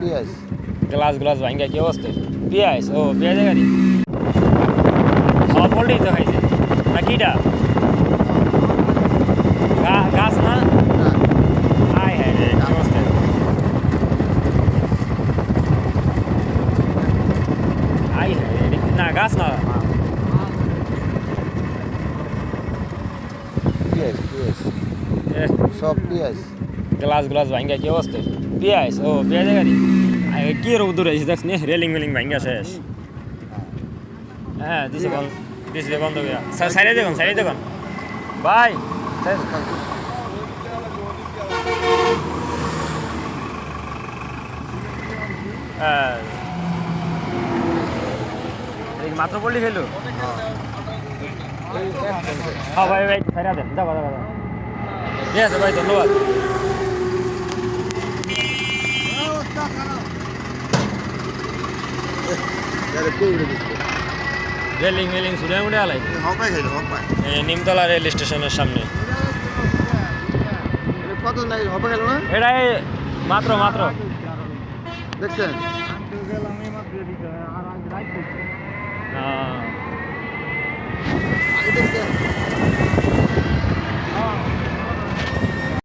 পেঁয়াজ glass glass ভাঙ্গা কি অবস্থা? পেঁয়াজ, ও পেঁয়াজের গাড়ি খাওয়া পড়লেই তো খাইছে না কিটা গাছ না আয় হ্যাঁ রে কি অবস্থা? আয় হ্যাঁ রে না গাছ না পেঁয়াজ সব পেঁয়াজ গ্লাস গ্লাস ভাঙ্গা কি অবস্থা? পেঁয়াজ, ও পেঁয়াজের গাড়ি কি রোদ দূরে দেখ নে রেলিং মেলিং ভাঙ্গা শেষ। হ্যাঁ দিছে বন্ধ করা সাইডে দেখুন ভাই মাত্র পড়লি ফেলু হ্যাঁ ভাই ভাই সাইডে দেন যাবো ঠিক আছে ভাই ধন্যবাদ। রেলিং মেলিং শুনে উঠে আলাই নিমতলা রেল স্টেশনের সামনে কত নাই হবে গেল না এটাই মাত্র দেখছেন